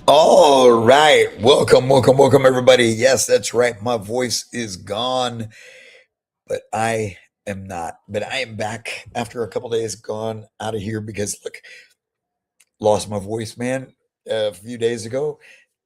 All right. Welcome, everybody. Yes, that's right. My voice is gone, but I am not. But I am back after a couple days gone out of here because, look, lost my voice, man, a few days ago.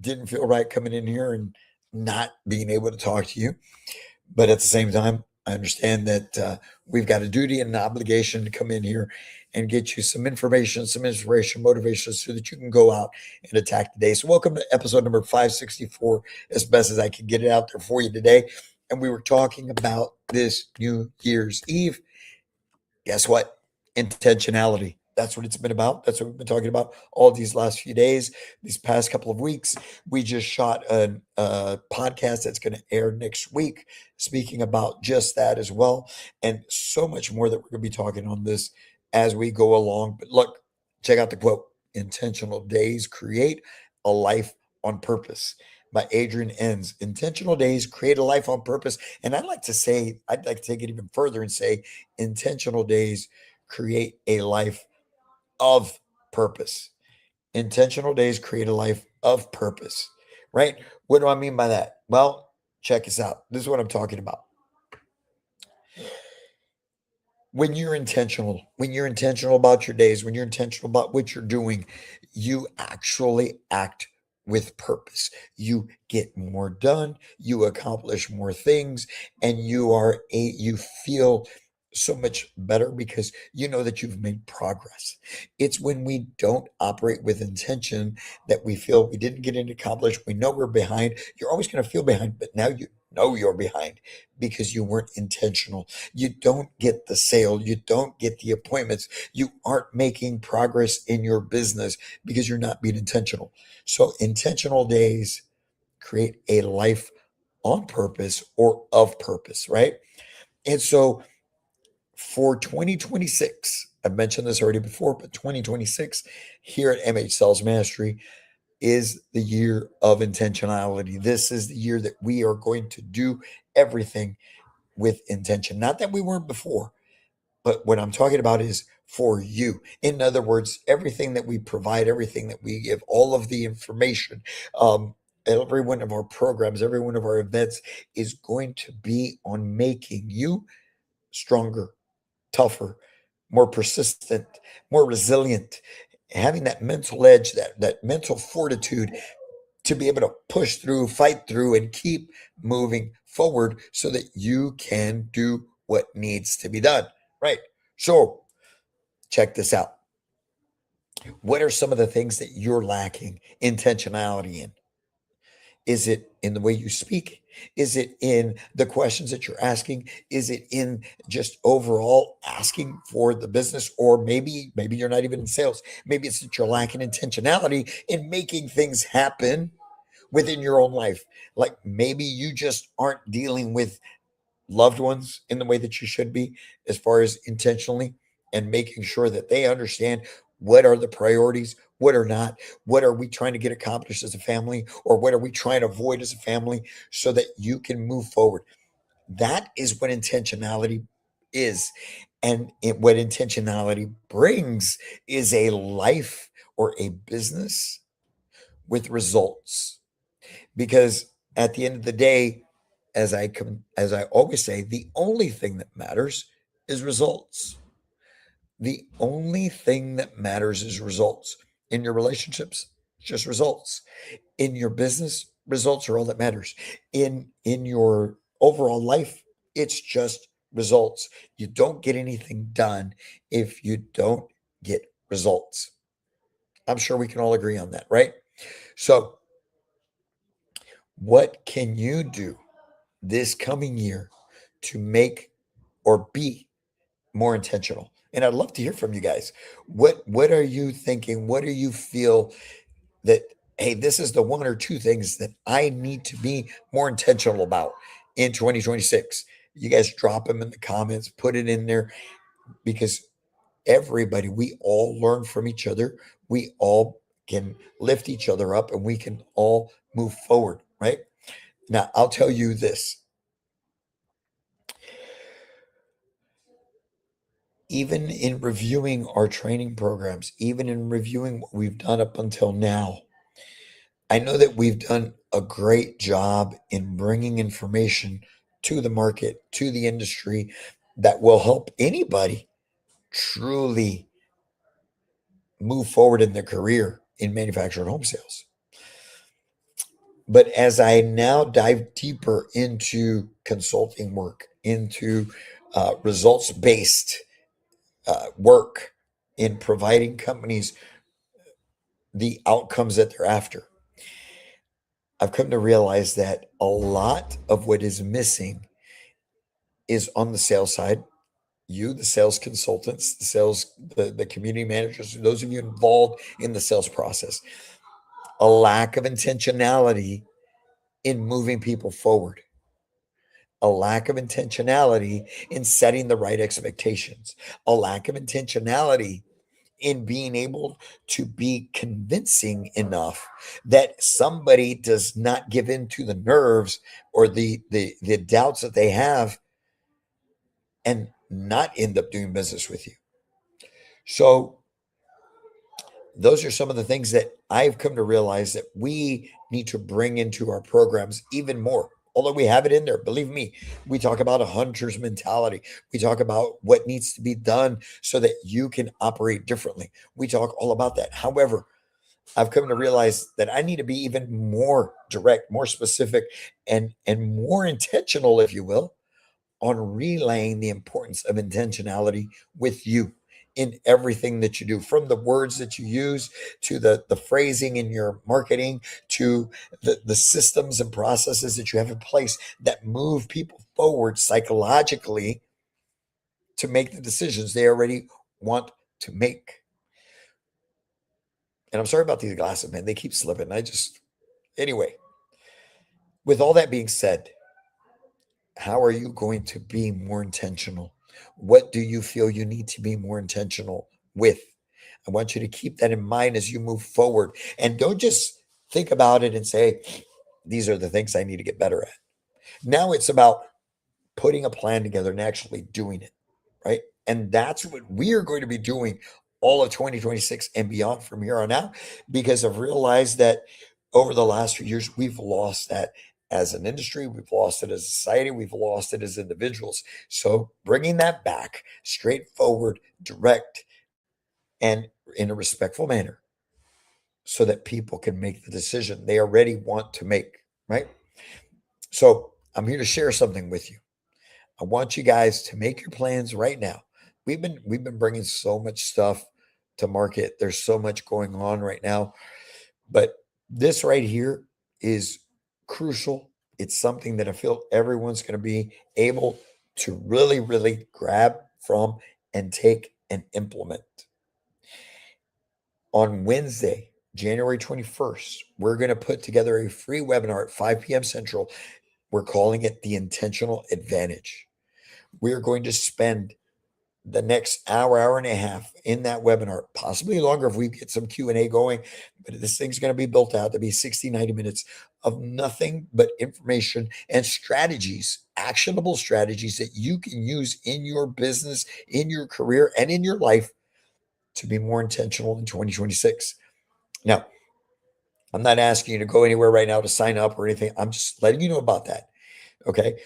Didn't feel right coming in here and not being able to talk to you. But at the same time, I understand that we've got a duty and an obligation to come in here and get you some information, some inspiration, motivation, so that you can go out and attack the day. So, welcome to episode number 564, as best as I can get it out there for you today. And we were talking about this New Year's Eve. Guess what? Intentionality. That's what it's been about. That's what we've been talking about all these last few days, these past couple of weeks. We just shot a podcast that's going to air next week, speaking about just that as well, and so much more that we're going to be talking on this as we go along. But look, check out the quote: "Intentional days create a life on purpose." By Adrian Enns. Intentional days create a life on purpose. And I'd like to take it even further and say, intentional days create a life of purpose. Intentional days create a life of purpose, right? What do I mean by that? Well, check this out. This is what I'm talking about. When you're intentional about your days, when you're intentional about what you're doing, you actually act with purpose. You get more done, you accomplish more things, and you feel so much better because you know that you've made progress. It's when we don't operate with intention that we feel we didn't get it accomplished. We know we're behind. You're always going to feel behind, but now you know you're behind because you weren't intentional. You don't get the sale. You don't get the appointments. You aren't making progress in your business because you're not being intentional. So, intentional days create a life on purpose or of purpose, right? And so, for 2026, I've mentioned this already before, but 2026 here at MH Sales Mastery is the year of intentionality. This is the year that we are going to do everything with intention. Not that we weren't before, but what I'm talking about is for you. In other words, everything that we provide, everything that we give, all of the information, every one of our programs, every one of our events is going to be on making you stronger, tougher, more persistent, more resilient, having that mental edge, that mental fortitude to be able to push through, fight through, and keep moving forward so that you can do what needs to be done. Right. So, check this out. What are some of the things that you're lacking intentionality in? Is it in the way you speak? Is it in the questions that you're asking? Is it in just overall asking for the business? Or maybe you're not even in sales. Maybe it's that you're lacking intentionality in making things happen within your own life. Like maybe you just aren't dealing with loved ones in the way that you should be, as far as intentionally and making sure that they understand what are the priorities, what are not, what are we trying to get accomplished as a family, or what are we trying to avoid as a family so that you can move forward. That is what intentionality is. And what intentionality brings is a life or a business with results. Because at the end of the day, as I always say, the only thing that matters is results. The only thing that matters is results. In your relationships, just results. In your business, results are all that matters. In your overall life, it's just results. You don't get anything done if you don't get results. I'm sure we can all agree on that, right? So, what can you do this coming year to make or be more intentional? And I'd love to hear from you guys. What are you thinking? What do you feel that, hey, this is the one or two things that I need to be more intentional about in 2026? You guys drop them in the comments, put it in there, because everybody, we all learn from each other. We all can lift each other up and we can all move forward, right? Now, I'll tell you this. Even in reviewing our training programs, even in reviewing what we've done up until now, I know that we've done a great job in bringing information to the market, to the industry that will help anybody truly move forward in their career in manufactured home sales. But as I now dive deeper into consulting work, into results based work in providing companies the outcomes that they're after, I've come to realize that a lot of what is missing is on the sales side. You, the sales consultants, the community managers, those of you involved in the sales process, a lack of intentionality in moving people forward, a lack of intentionality in setting the right expectations, a lack of intentionality in being able to be convincing enough that somebody does not give in to the nerves or the doubts that they have and not end up doing business with you. So those are some of the things that I've come to realize that we need to bring into our programs even more. Although we have it in there, believe me, we talk about a hunter's mentality. We talk about what needs to be done so that you can operate differently. We talk all about that. However, I've come to realize that I need to be even more direct, more specific, and more intentional, if you will, on relaying the importance of intentionality with you in everything that you do, from the words that you use to the phrasing in your marketing to the systems and processes that you have in place that move people forward psychologically to make the decisions they already want to make. And I'm sorry about these glasses, man. They keep slipping. Anyway, with all that being said, how are you going to be more intentional? What do you feel you need to be more intentional with? I want you to keep that in mind as you move forward. And don't just think about it and say, these are the things I need to get better at. Now it's about putting a plan together and actually doing it, right? And that's what we are going to be doing all of 2026 and beyond from here on out, because I've realized that over the last few years, we've lost that as an industry, we've lost it as a society, we've lost it as individuals. So bringing that back, straightforward, direct, and in a respectful manner so that people can make the decision they already want to make, right? So I'm here to share something with you. I want you guys to make your plans right now. We've been bringing so much stuff to market. There's so much going on right now, but this right here is crucial. It's something that I feel everyone's going to be able to really, really grab from and take and implement. On Wednesday, January 21st, we're going to put together a free webinar at 5 p.m. Central. We're calling it the Intentional Advantage. We're going to spend the next hour and a half in that webinar, possibly longer if we get some Q&A going, but this thing's going to be built out to be 60, 90 minutes of nothing but information and strategies, actionable strategies that you can use in your business, in your career, and in your life to be more intentional in 2026. Now, I'm not asking you to go anywhere right now to sign up or anything. I'm just letting you know about that. Okay.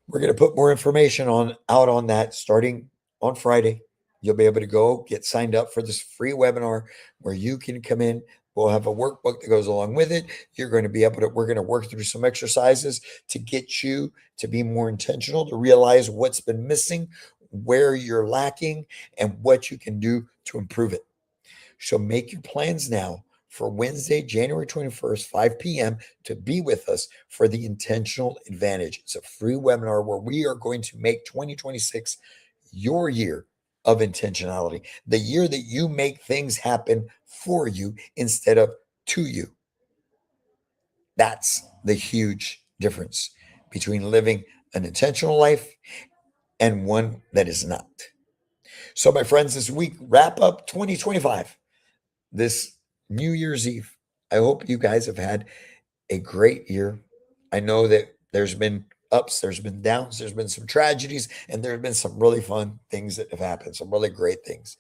We're going to put more information out on that starting on Friday. You'll be able to go get signed up for this free webinar where you can come in. We'll have a workbook that goes along with it. You're going to be able to, we're going to work through some exercises to get you to be more intentional, to realize what's been missing, where you're lacking, and what you can do to improve it. So make your plans now for Wednesday, January 21st, 5 p.m. to be with us for the Intentional Advantage. It's a free webinar where we are going to make 2026 your year of intentionality, the year that you make things happen for you instead of to you. That's the huge difference between living an intentional life and one that is not. So, my friends, this week, wrap up 2025. This New Year's Eve. I hope you guys have had a great year. I know that there's been ups, there's been downs, there's been some tragedies, and there have been some really fun things that have happened, some really great things.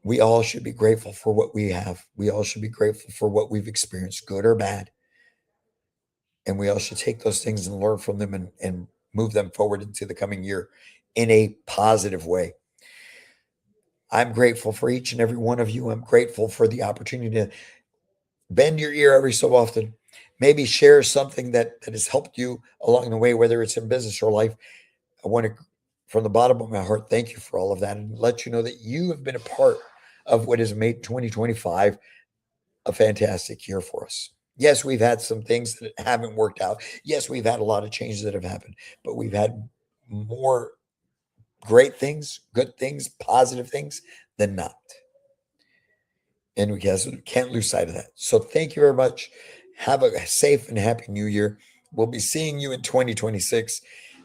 We all should be grateful for what we have. We all should be grateful for what we've experienced, good or bad. And we all should take those things and learn from them and move them forward into the coming year in a positive way. I'm grateful for each and every one of you. I'm grateful for the opportunity to bend your ear every so often. Maybe share something that has helped you along the way, whether it's in business or life. I want to, from the bottom of my heart, thank you for all of that and let you know that you have been a part of what has made 2025 a fantastic year for us. Yes, we've had some things that haven't worked out. Yes, we've had a lot of changes that have happened, but we've had more great things, good things, positive things than not. And we can't lose sight of that. So thank you very much. Have a safe and happy new year. We'll be seeing you in 2026,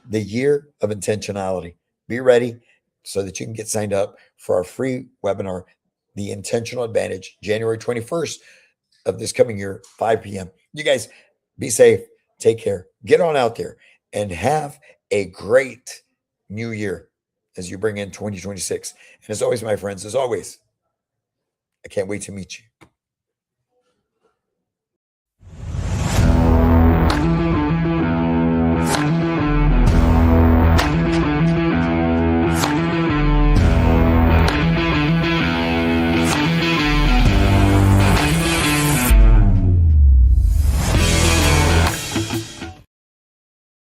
the year of intentionality. Be ready so that you can get signed up for our free webinar, The Intentional Advantage, January 21st of this coming year, 5 p.m. You guys be safe, take care, get on out there, and have a great new year as you bring in 2026. And as always, my friends, as always, I can't wait to meet you.